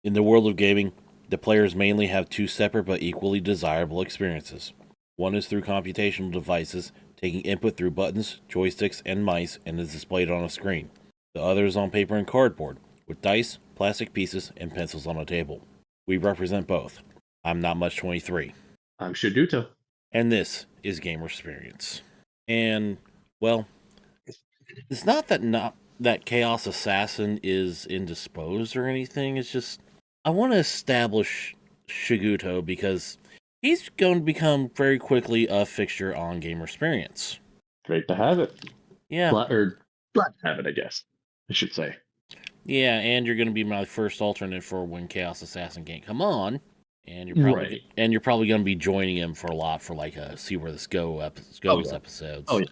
In the world of gaming, the players mainly have two separate but equally desirable experiences. One is through computational devices, taking input through buttons, joysticks, and mice, and is displayed on a screen. The other is on paper and cardboard, with dice, plastic pieces, and pencils on a table. We represent both. I'm Not Much 23, I'm Shaguto. and this is Gamer Experience. And, well, it's not that Chaos Assassin is indisposed or anything. It's just I want to establish Shaguto because he's going to become very quickly a fixture on Gamer Experience. Great to have it. Yeah, Glad to have it, I guess. I should say. yeah, and you're going to be my first alternate for when Chaos Assassin can't come on, and Right. you're probably going to be joining him for a lot for like a see where this Oh goes yeah. Oh episodes. yeah.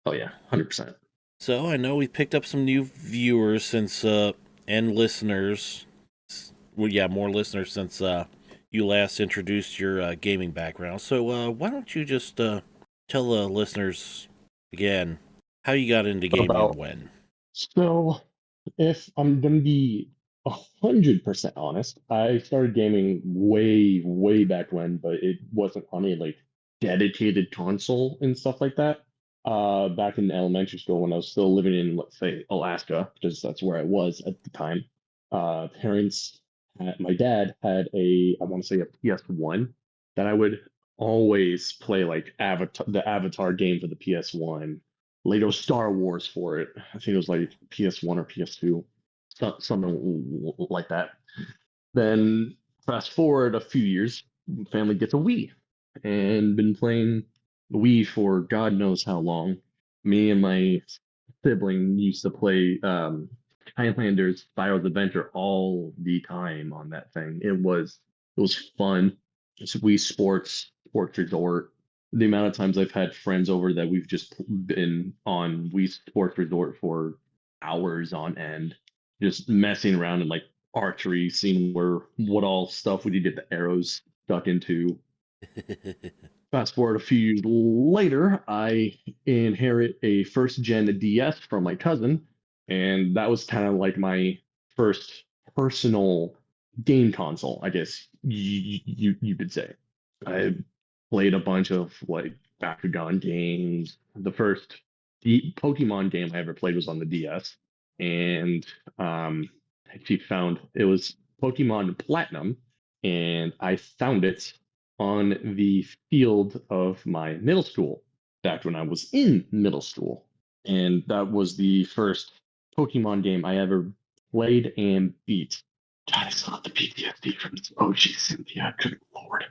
Oh yeah. 100%. So I know we've picked up some new viewers since and listeners. Well, yeah, more listeners since you last introduced your gaming background. So why don't you just tell the listeners again how you got into gaming and About when? so, if I'm gonna be 100% honest, I started gaming way back when, but it wasn't on a like dedicated console and stuff like that. Back in elementary school when I was still living in, let's say, Alaska, because that's where I was at the time. My dad had I want to say a PS1 that I would always play like the Avatar game for the PS1. Later Star Wars for it. I think it was like PS1 or PS2, something like that. Then fast forward a few years, family gets a Wii and been playing Wii for God knows how long. Me and my sibling used to play Skylanders Spyro's Adventure all the time on that thing. It was fun. It's Wii Sports Resort. The amount of times I've had friends over that we've just been on Wii Sports Resort for hours on end, just messing around and like archery, seeing what all stuff we could get the arrows stuck into. Fast forward a few years later, I inherit a first gen DS from my cousin, and that was kind of like my first personal game console, I guess you could say. I played a bunch of like Bakugan games. The first Pokemon game I ever played was on the DS, and I actually found it was Pokemon Platinum, and I found it on the field of my middle school back when I was in middle school. And that was the first Pokemon game I ever played and beat. God, I still have the PTSD from this. Oh, geez, Cynthia, good lord.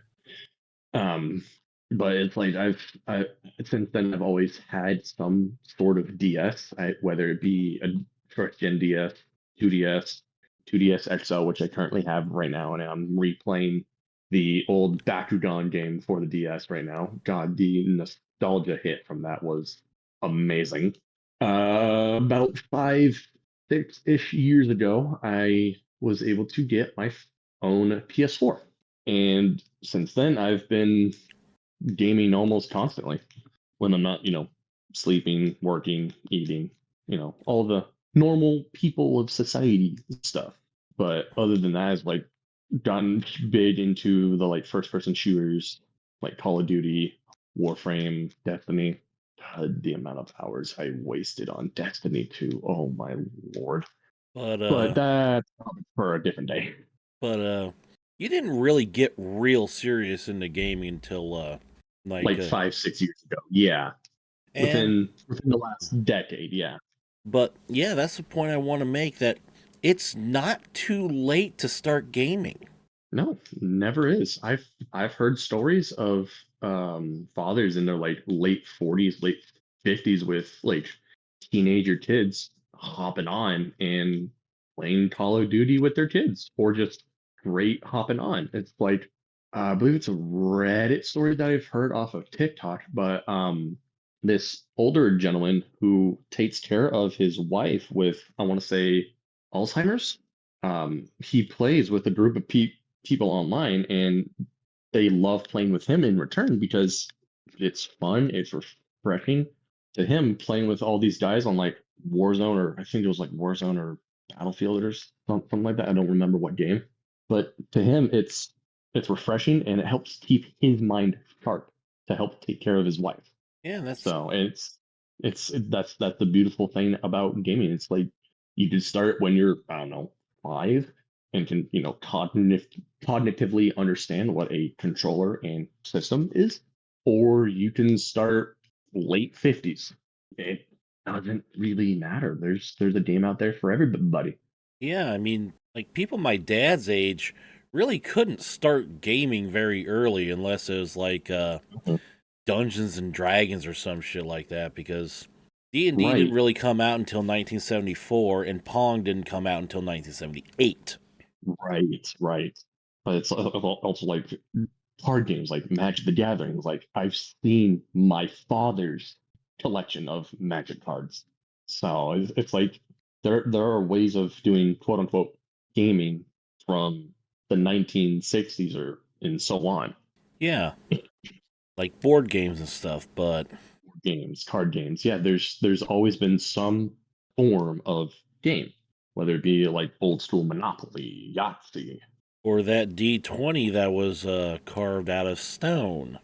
Um, but it's like I since then I've always had some sort of DS, whether it be a first gen DS, 2DS, 2DS XL, which I currently have right now, and I'm replaying the old Bakugan game for the DS right now. God, the nostalgia hit from that was amazing. About 6-ish years ago, I was able to get my own PS4. And since then, I've been gaming almost constantly when I'm not, sleeping, working, eating, all the normal people of society stuff. But other than that, I've like gotten big into the like first person shooters like Call of Duty, Warframe, Destiny. God, the amount of hours I wasted on Destiny 2. Oh my lord. But But that's probably for a different day. but you didn't really get real serious into gaming until like Like 5, 6 years ago. Yeah. and Within the last decade, yeah. but yeah, that's the point I want to make that it's not too late to start gaming. No, never is. I've heard stories of fathers in their like late 40s, late 50s with like teenager kids hopping on and playing Call of Duty with their kids or just great hopping on. It's like I believe it's a Reddit story that I've heard off of TikTok, but this older gentleman who takes care of his wife with I want to say Alzheimer's. He plays with a group of people online and they love playing with him in return because it's fun, it's refreshing to him playing with all these guys on like Warzone or I think it was like Warzone or Battlefield or something like that. I don't remember what game. but to him, it's refreshing and it helps keep his mind sharp to help take care of his wife. Yeah, that's So that's the beautiful thing about gaming. It's like you can start when you're, I don't know, 5 and can, cognitively understand what a controller and system is, or you can start late 50s. It doesn't really matter. There's a game out there for everybody. yeah. I mean, like people my dad's age really couldn't start gaming very early unless it was like Mhm. Dungeons and Dragons or some shit like that because D&D didn't Right, really come out until 1974 and Pong didn't come out until 1978. right. But it's also like card games like Magic the Gathering. Like I've seen my father's collection of Magic cards. So it's like there are ways of doing quote unquote gaming from the 1960s or and so on. Yeah, like board games and stuff, but Games, card games. Yeah, there's always been some form of game, whether it be like old school Monopoly, Yahtzee. or that D20 that was carved out of stone,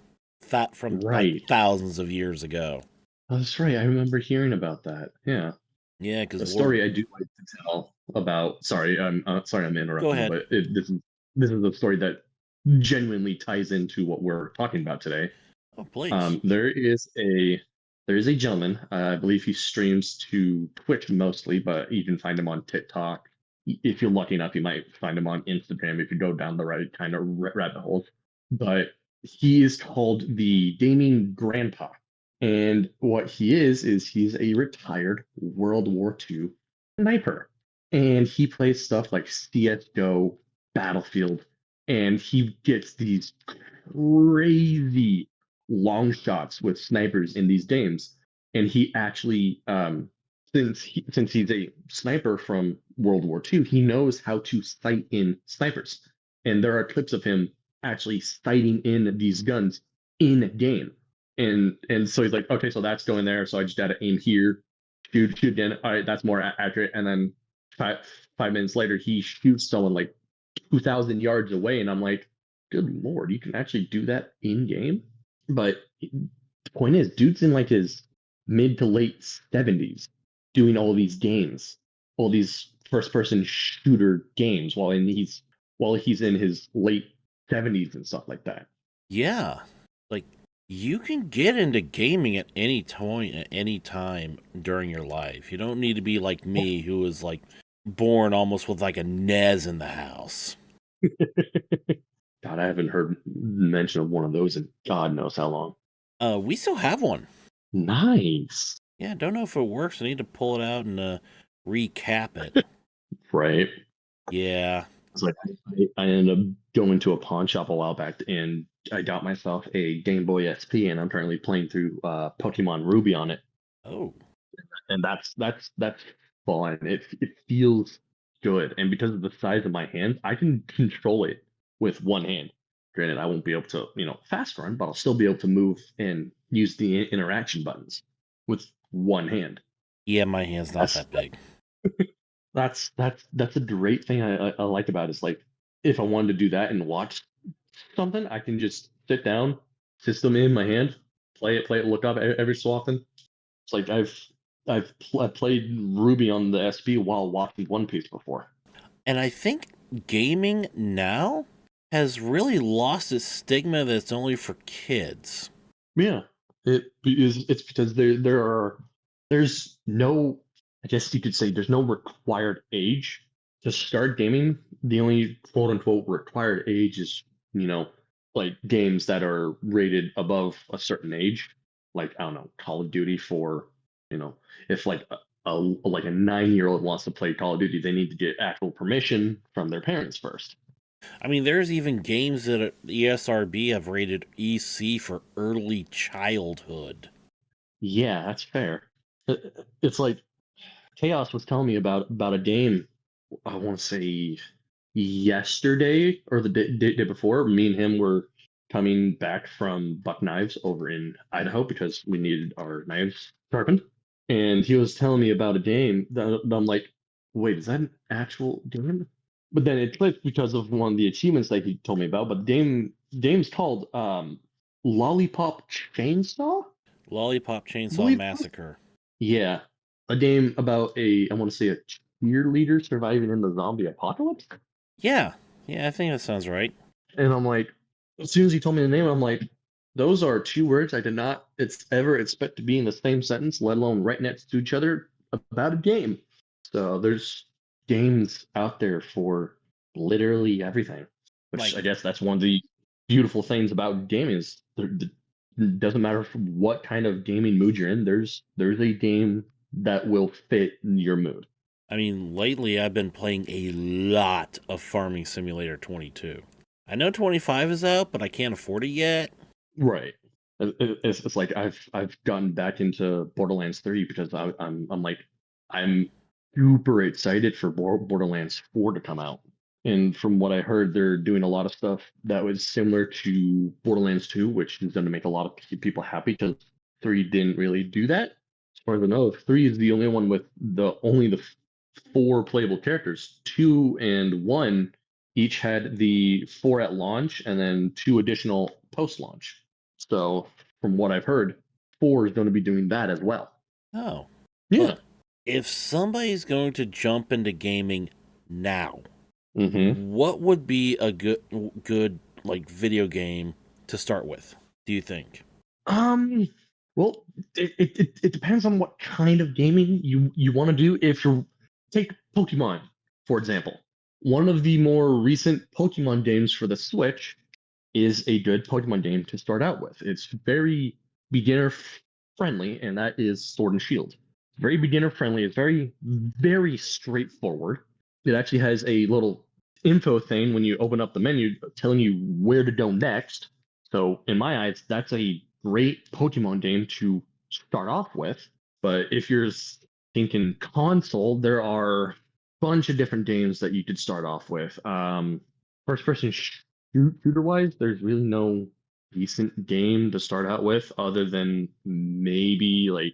that from like Right. thousands of years ago. Oh, that's right. I remember hearing about that. Yeah. Yeah, because A World. story I do like to tell about. Sorry, sorry I'm Go interrupting, ahead. but this is a story that genuinely ties into what we're talking about today. Oh, please. There is a gentleman. I believe he streams to Twitch mostly, but you can find him on TikTok. If you're lucky enough, you might find him on Instagram if you go down the right kind of rabbit holes. But he is called the Gaming Grandpa, and what he is he's a retired World War II sniper, and he plays stuff like CS:GO, Battlefield, and he gets these crazy long shots with snipers in these games. And he actually, since he's a sniper from World War II, he knows how to sight in snipers. And there are clips of him actually sighting in these guns in game. And so he's like, okay, so that's going there. So I just got to aim here, shoot again. All right, that's more accurate. And then five minutes later, he shoots someone like 2,000 yards away, and I'm like, good lord, you can actually do that in game. But the point is, dude's in like his mid to late 70s doing all these games, all these first person shooter games while he's in his late 70s and stuff like that. Yeah, like you can get into gaming at any point, at any time during your life. You don't need to be like me, who was like born almost with like a NES in the house. God, I haven't heard mention of one of those in God knows how long. We still have one. Nice. Yeah, don't know if it works. I need to pull it out and recap it. Right. Yeah. It's like I ended up going to a pawn shop a while back and I got myself a Game Boy SP and I'm currently playing through Pokemon Ruby on it. Oh, And that's fun. It feels good. And because of the size of my hand, I can control it with one hand. Granted, I won't be able to, fast run, but I'll still be able to move and use the interaction buttons with one hand. yeah, my hand's not That's that big. that's a great thing I like about it. Is like if I wanted to do that and watch something, I can just sit down, system in my hand, play it, look up every so often. It's like I've played Ruby on the SB while watching One Piece before. And I think gaming now has really lost its stigma that it's only for kids. Yeah, it's because there's no, I guess you could say there's no required age to start gaming. The only quote unquote required age is, you know, like games that are rated above a certain age, like I don't know, Call of Duty for, if like a 9-year-old wants to play Call of Duty, they need to get actual permission from their parents first. I mean, there's even games that ESRB have rated EC for early childhood. Yeah, that's fair. It's like Chaos was telling me about a game. I want to say yesterday or the day before. Me and him were coming back from Buck Knives over in Idaho because we needed our knives sharpened. And he was telling me about a game that I'm like, wait, is that an actual game? but then it clicked because of one of the achievements that he told me about. But the game's called Lollipop Chainsaw, Lollipop I Chainsaw believe it was. Massacre. Yeah, a game about a I want to say a cheerleader surviving in the zombie apocalypse. Yeah, yeah, I think that sounds right. And I'm like, as soon as he told me the name, I'm like, those are two words I did not ever expect to be in the same sentence, let alone right next to each other about a game. So there's games out there for literally everything, which Like, I guess that's one of the beautiful things about gaming is it doesn't matter what kind of gaming mood you're in. There's a game that will fit your mood. I mean, lately I've been playing a lot of Farming Simulator 22. I know 25 is out, but I can't afford it yet. Right. It's like I've gotten back into Borderlands 3 because I'm like I'm super excited for Borderlands 4 to come out. And from what I heard, they're doing a lot of stuff that was similar to Borderlands 2, which is going to make a lot of people happy because 3 didn't really do that. As far as I know, 3 is the only one with the only the four playable characters. 2 and 1 each had the 4 at launch and then 2 additional post launch. So, from what I've heard, 4 is going to be doing that as well. Oh, Yeah. but if somebody's going to jump into gaming now, Hmm. what would be a good like video game to start with? Do you think? Um. Well, it depends on what kind of gaming you want to do. If you take Pokemon, for example, one of the more recent Pokemon games for the Switch is a good Pokemon game to start out with. It's very beginner friendly, and that is Sword and Shield. Very beginner friendly. It's very straightforward. It actually has a little info thing when you open up the menu telling you where to go next. So in my eyes, that's a great Pokemon game to start off with. But if you're thinking console, there are a bunch of different games that you could start off with. First person shooter wise, there's really no decent game to start out with other than maybe like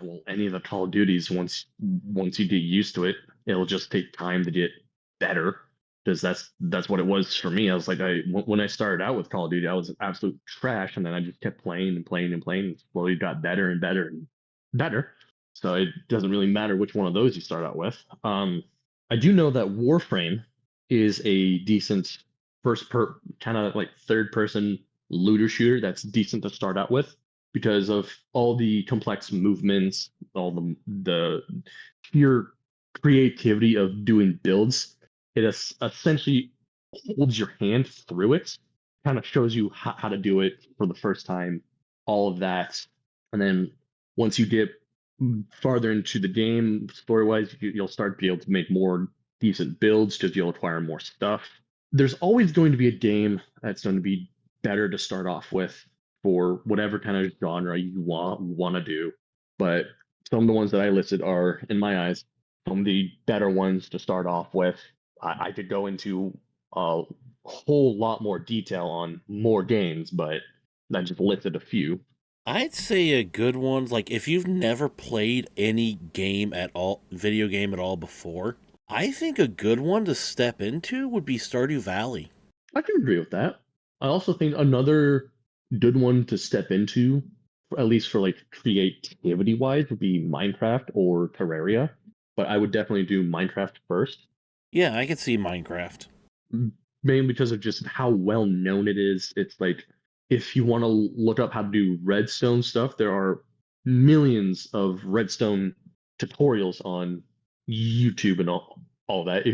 well any of the Call of Duties once you get used to it, it'll just take time to get better because that's what it was for me. I was like when I started out with Call of Duty, I was absolute trash, and then I just kept playing and playing and playing, and slowly got better and better and better. So it doesn't really matter which one of those you start out with. I do know that Warframe is a decent first per kind of like third person looter shooter that's decent to start out with because of all the complex movements, all the pure creativity of doing builds. It essentially holds your hand through it, kind of shows you how to do it for the first time, all of that. And then once you get farther into the game, story wise, you'll start to be able to make more decent builds because you'll acquire more stuff. There's always going to be a game that's going to be better to start off with for whatever kind of genre you want to do. But some of the ones that I listed are, in my eyes, some of the better ones to start off with. I could go into a whole lot more detail on more games, but I just listed a few. I'd say a good one's like if you've never played any game at all, video game at all before, I think a good one to step into would be Stardew Valley. I can agree with that. I also think another good one to step into, at least for like creativity wise, would be Minecraft or Terraria. But I would definitely do Minecraft first, Yeah, I could see Minecraft. mainly because of just how well known it is. It's like if you want to look up how to do redstone stuff, there are millions of redstone tutorials on YouTube and all that.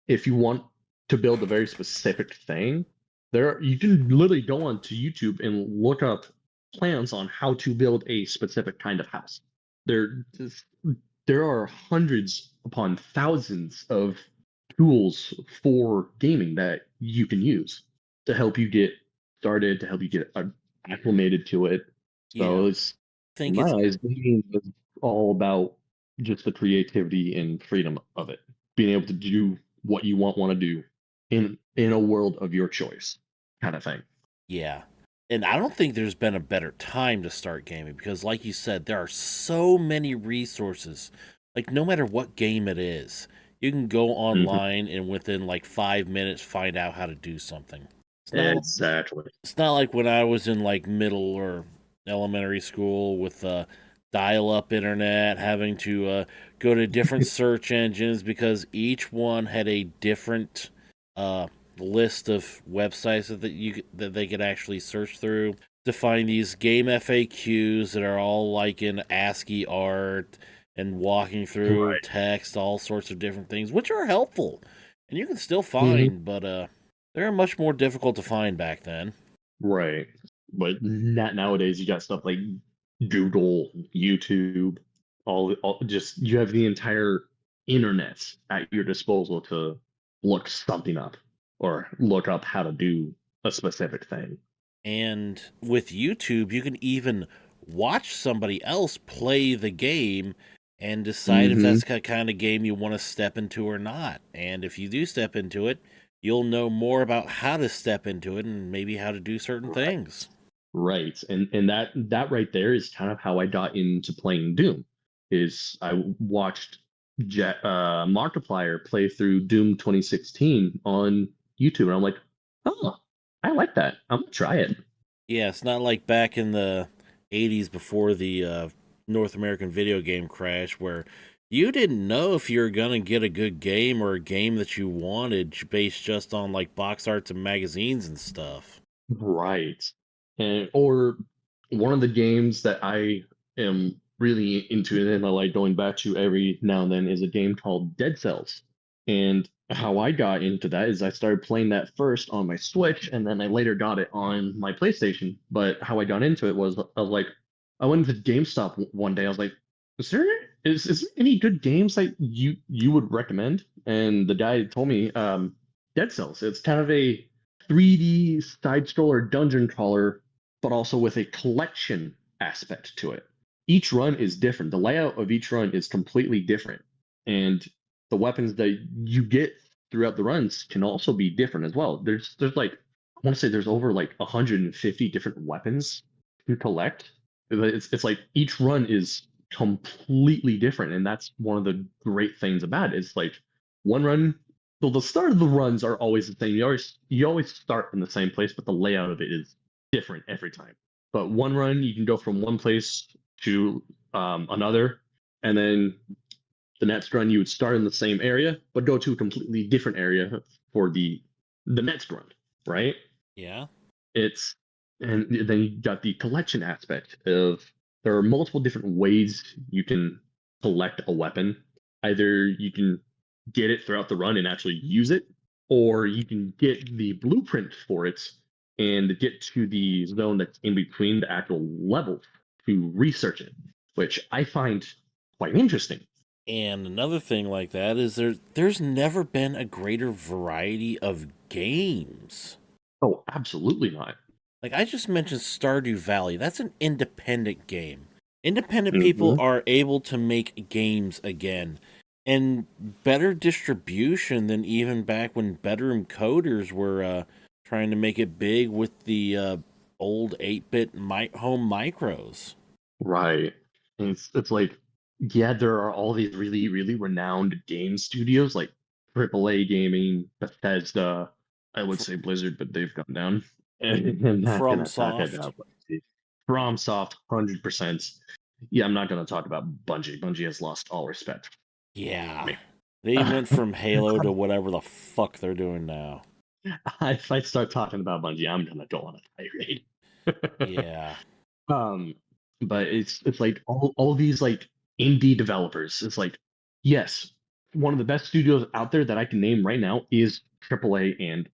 If you want to build a very specific thing, you can literally go onto YouTube and look up plans on how to build a specific kind of house. There there are hundreds upon thousands of tools for gaming that you can use to help you get started, to help you get acclimated to it. Yeah, So I it's in think my it's eyes, gaming is all about just the creativity and freedom of it, being able to do what you want to do in a world of your choice, kind of thing. yeah. And I don't think there's been a better time to start gaming because like you said, there are so many resources. Like no matter what game it is, You can go Hmm. online and within like 5 minutes find out how to do something. It's not Exactly. it's not like when I was in like middle or elementary school with dial-up internet, having to go to different search engines because each one had a different uh, list of websites that they could actually search through to find these game FAQs that are all like in ASCII art and walking through Right. text, all sorts of different things, which are helpful, and you can still Hmm. find, but they're much more difficult to find back then. Right. But not nowadays. You got stuff like Google, YouTube, all just you have the entire internet at your disposal to look something up or look up how to do a specific thing. And with YouTube, you can even watch somebody else play the game and decide if Hmm. that's the kind of game you want to step into or not. And if you do step into it, you'll know more about how to step into it and maybe how to do certain Right. things. Right. And that right there is kind of how I got into playing Doom. Is I watched Markiplier play through Doom 2016 on YouTube, and I'm like, oh, I like that. I'm gonna try it. Yeah, it's not like back in the 80s before the North American video game crash where you didn't know if you were going to get a good game or a game that you wanted based just on like box arts and magazines and stuff. Right. And or one of the games that I am really into and I like going back to every now and then is a game called Dead Cells. And how I got into that is I started playing that first on my Switch and then I later got it on my PlayStation. But how I got into it was I was like I went to GameStop one day. I was like, is there any good games that you would recommend? And the guy told me Dead Cells. It's kind of a 3D side scroller dungeon crawler, but also with a collection aspect to it. Each run is different. The layout of each run is completely different. And the weapons that you get throughout the runs can also be different as well. There's like I want to say there's over like 150 different weapons to collect. It's like each run is completely different, and that's one of the great things about it. It's like one run so the start of the runs are always the same. You always start in the same place, but the layout of it is different every time. But one run you can go from one place to another, and then the next run you would start in the same area, but go to a completely different area for the next run, right? Yeah. It's and then you got the collection aspect of there are multiple different ways you can collect a weapon. Either you can get it throughout the run and actually use it, or you can get the blueprint for it and get to the zone that's in between the actual levels to research it, which I find quite interesting. And another thing like that is there's never been a greater variety of games. Oh, absolutely not. Like I just mentioned Stardew Valley. That's an independent game. Independent people Hmm. are able to make games again and better distribution than even back when bedroom coders were trying to make it big with the old 8-bit home micros. Right. And it's like, yeah, there are all these really, really renowned game studios like AAA Gaming, Bethesda. I would F- say Blizzard, but they've gone down. And I'm not From gonna talk Soft. about Bungie. FromSoft, 100%. Yeah, I'm not gonna talk about Bungie. Bungie has lost all respect for Yeah. me. They went from Halo to whatever the fuck they're doing now. If I start talking about Bungie, I'm gonna go on a tirade. Yeah. Um, And but it's like all these like indie developers. It's like, yes, one of the best studios out there that I can name right now is AAA and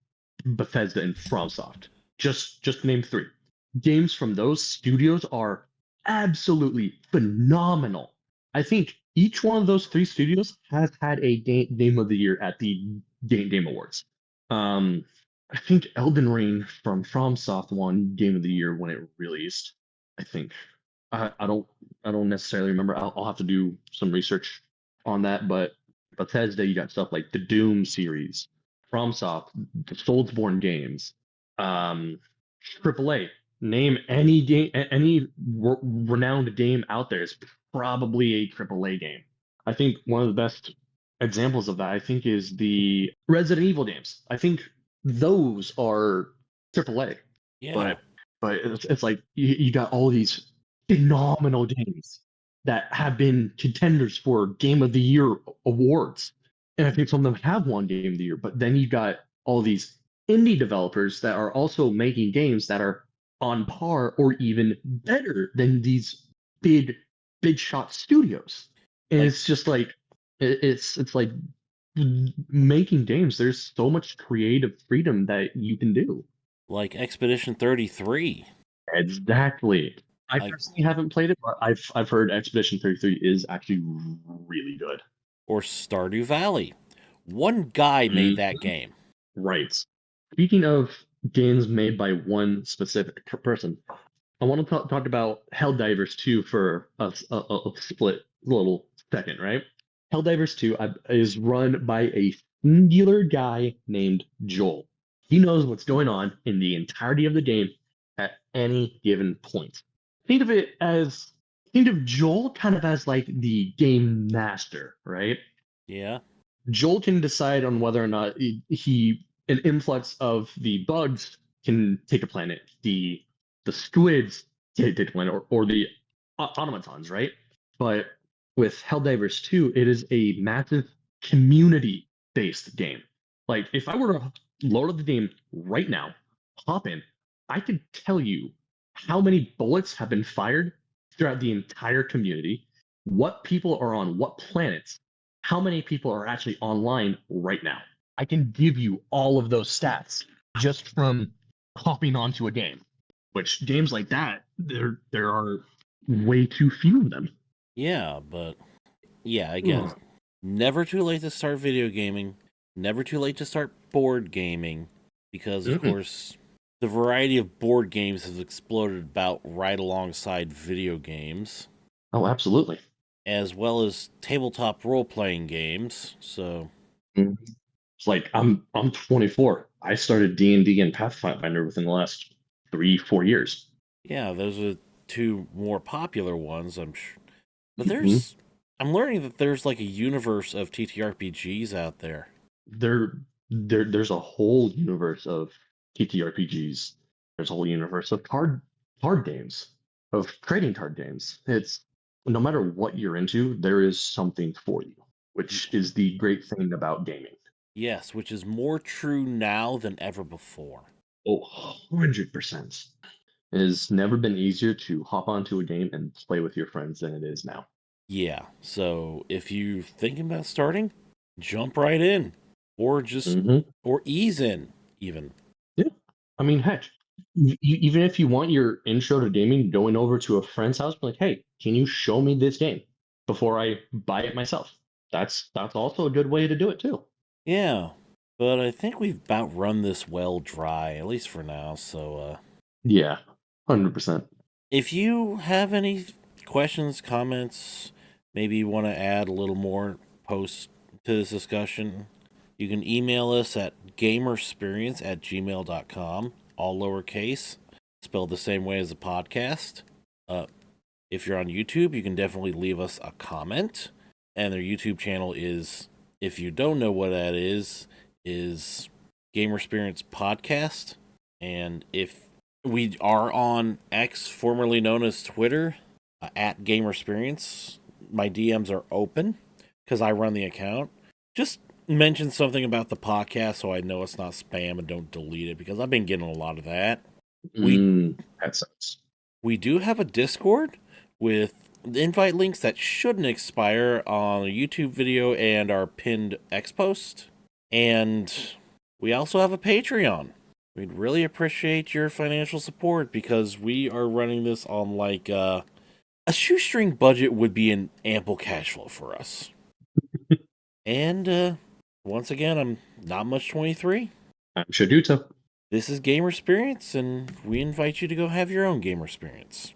Bethesda and FromSoft. Just to name three. Games from those studios are absolutely phenomenal. I think each one of those three studios has had a game of the year at the Game Awards. Um, I think Elden Ring from FromSoft won Game of the Year when it released. I think I don't necessarily remember. I'll have to do some research on that. But Bethesda, you got stuff like the Doom series, FromSoft, the Soulsborne games, um, AAA. Name any game, any renowned game out there is probably a AAA game. I think one of the best. examples of that, I think, is the Resident Evil games. I think those are AAA, Yeah. but it's like you got all these phenomenal games that have been contenders for Game of the Year awards, and I think some of them have won Game of the Year. But then you got all these indie developers that are also making games that are on par or even better than these big big shot studios, and Like it's just like it's like making games. There's so much creative freedom that you can do. like Expedition 33. Exactly. I Like personally haven't played it, but I've heard Expedition 33 is actually really good. or Stardew Valley. One guy made Mm, that game. right. Speaking of games made by one specific person, I want to talk about Helldivers 2 for a split little second, right? Helldivers 2 is run by a singular guy named Joel. He knows what's going on in the entirety of the game at any given point. Think of it as think of Joel kind of as like the game master, right? Yeah. Joel can decide on whether or not an influx of the bugs can take a planet, the squids take a planet, or the automatons, right? But with Helldivers 2, it is a massive community-based game. Like if I were to load up the game right now, hop in, I could tell you how many bullets have been fired throughout the entire community, what people are on what planets, how many people are actually online right now. I can give you all of those stats just from hopping onto a game. Which games like that, there are way too few of them. Yeah, but yeah, again, never too late to start video gaming. Never too late to start board gaming because of Mm-mm. course the variety of board games has exploded about right alongside video games, Oh, absolutely. as well as tabletop role-playing games. So, Mhm. It's like I'm 24. I started D&D and Pathfinder within the last 3 4 years. yeah, those are two more popular ones, I'm sure. But Mhm. I'm learning that there's like a universe of TTRPGs out there. There, there's a whole universe of TTRPGs. There's a whole universe of card games, of trading card games. It's no matter what you're into, there is something for you, Y- which is the great thing about gaming. yes, which is more true now than ever before. Oh, 100%. It has never been easier to hop onto a game and play with your friends than it is now. Yeah, so if you thinking about starting, jump right in, or just Hmm. or ease in even. Yeah. I mean, heck, even if you want your intro to gaming, going over to a friend's house, be like, hey, can you show me this game before I buy it myself? That's also a good way to do it too. Yeah, but I think we've about run this well dry, at least for now. So, Yeah, 100%. if you have any questions, comments, maybe you want to add a little more post to this discussion, you can email us at gamersperience@gmail.com, all lowercase, spelled the same way as the podcast. Uh, if you're on YouTube, you can definitely leave us a comment. And their YouTube channel is, if you don't know what that is Gamer Experience Podcast. And if we are on X, formerly known as Twitter, at Gamer Experience, my DMs are open because I run the account. Just mention something about the podcast so I know it's not spam and don't delete it because I've been getting a lot of that. We That sucks. we do have a Discord with invite links that shouldn't expire on a YouTube video and our pinned X post. And we also have a Patreon. We'd really appreciate your financial support because we are running this on like a shoestring budget would be an ample cash flow for us. And once again, I'm not much 23. I'm Shaguto. This is Gamer Experience, and we invite you to go have your own Gamer Experience.